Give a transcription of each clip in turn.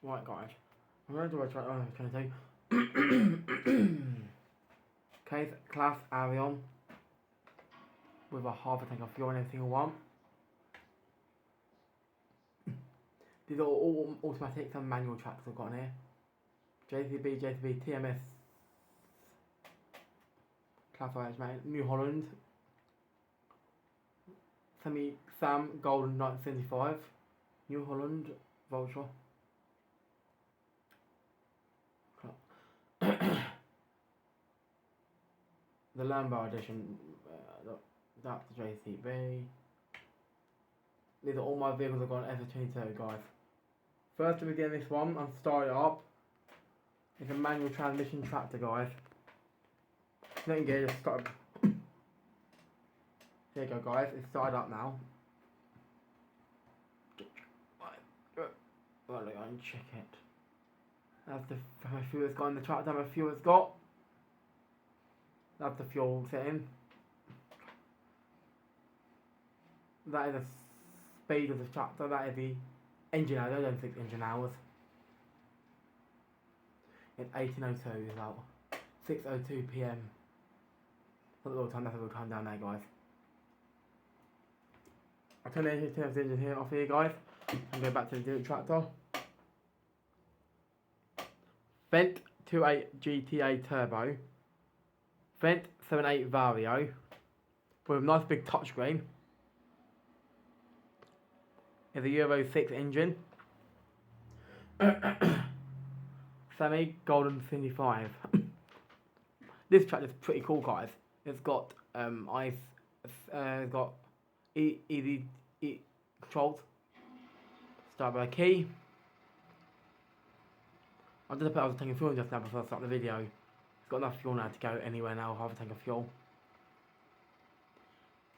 Right, guys. I'm going to do a try. Oh, can I say? Case Class Arion with a half a tank of fuel in every single one. These are all automatic and manual tracks I've got in here. JCB, TMS, Class IH, mate. New Holland. Sam Golden 1975. New Holland Vulture. The Lambo edition, that's the JCB. These are all my vehicles I've got on FS22, guys. First to begin this one and start it up. It's a manual transmission tractor, guys. Don't get it, just start. Here you go, guys. It's started up now. Well, look, I can check it. That's the how much fuel it's got in the tractor. How much fuel it's got. That's the fuel setting. That is the speed of the tractor. That is the engine hours. I don't think engine hours. It's 18:02 as well. 6:02 PM. Not a little time. That's a little time down there, guys. I'll turn the engine here off here, guys, and go back to the tractor. Vent 2.8 GTA Turbo. Vent 7.8 Vario. With a nice big touchscreen. It's a Euro 6 engine. Semi Golden 55. This tractor is pretty cool, guys. It's got it's got easy controls. Start by a key. I just put I was taking fuel just now before I start the video. It's got enough fuel now to go anywhere now. Half a tank of fuel.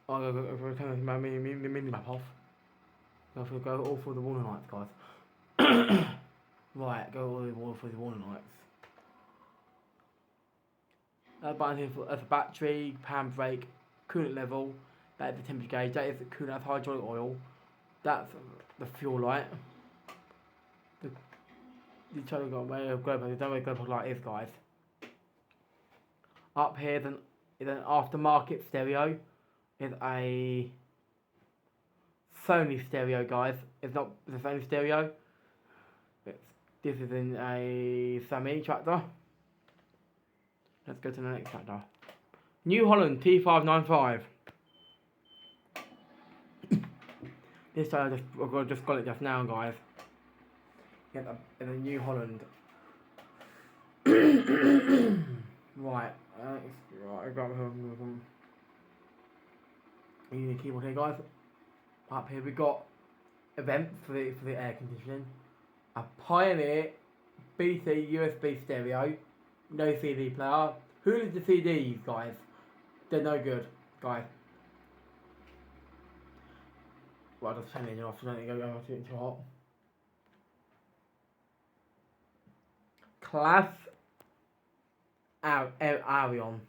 I'll go turn my mini map off. Go all through the warning lights, guys. Right, go all through the warning lights. That button here that's a battery, handbrake, coolant level. That is the temperature gauge. That is the coolant. That's hydraulic oil. That's the fuel light. You try to go away of globe. Don't make globe like this, guys. Up here is an aftermarket stereo. Is a Sony stereo, guys. It's not the Sony stereo. This is in a Sami tractor. Let's go to the next tractor. New Holland T595. This tractor I just got it just now, guys. It's a New Holland. Right, I got a keyboard here, guys. Up here we got events for the air conditioning. A Pioneer BT USB stereo, no CD player. Who is the CDs, guys? They're no good, guys. Well, I'll just turn the engine off so I don't go too hot. Class Arion.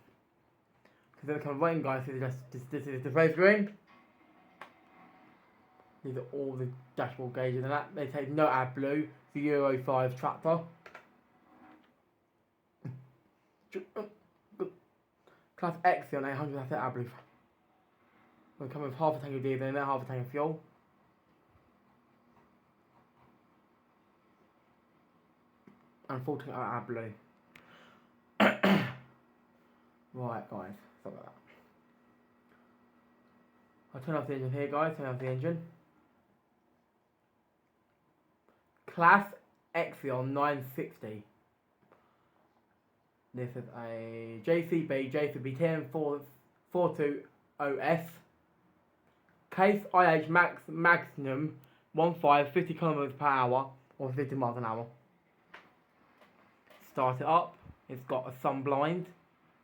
Because they become rain, guys. This is the phase screen. These are all the dashboard gauges and that. They take no AdBlue. The Euro 5 tractor. Class Exion 800, that's it, AdBlue. We're coming with half a tank of diesel and then half a tank of fuel. And 14 AdBlue. Right, guys, stop like that. I'll turn off the engine here, guys. Turn off the engine. Class Exion 960. This is a JCB 10420S. Case IH maximum 50 km per hour or 50 miles an hour. Start it up. It's got a sun blind.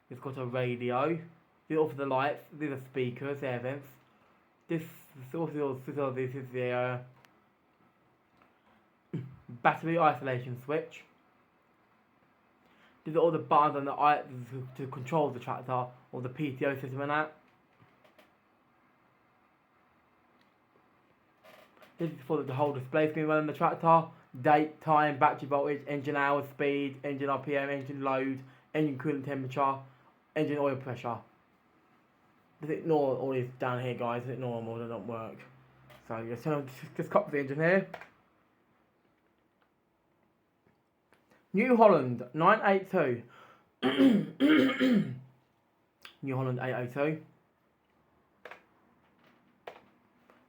It's got a radio. These are for the lights. These are speakers, air vents. This is the battery isolation switch. These are all the buttons on the to control the tractor or the PTO system and that. This is for the whole display screen running the tractor. date, time, battery voltage, engine hours, speed, engine RPM, engine load, engine coolant temperature, engine oil pressure. Just ignore all this down here, guys. Ignore them all, they don't work. So just copy the engine here. New Holland 982. New Holland 802.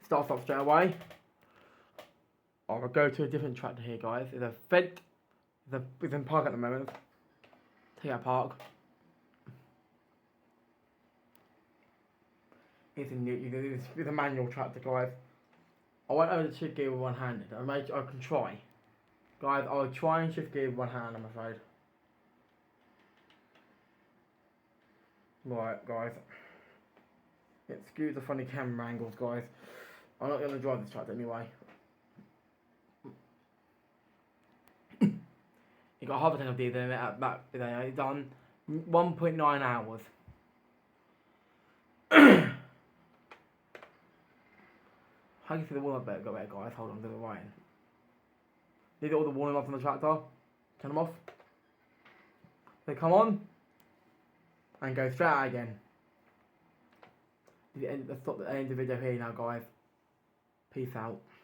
Start stop straight away. I'll go to a different tractor here, guys. It's a Fed. It's in park at the moment. Take out park. It's a manual tractor, guys. I won't hold the shift gear with one handed. I can try. Guys, I'll try and shift gear with one hand, I'm afraid. Right, guys. Excuse the funny camera angles, guys. I'm not going to drive this tractor anyway. You got half a tank of diesel in it at back today. It's done 1.9 hours. How do you see the warm up better? Got better, guys. Hold on to the right. These are all the warning lights on the tractor. Turn them off. They come on and go straight out again. Let's stop the end of the video here now, guys. Peace out.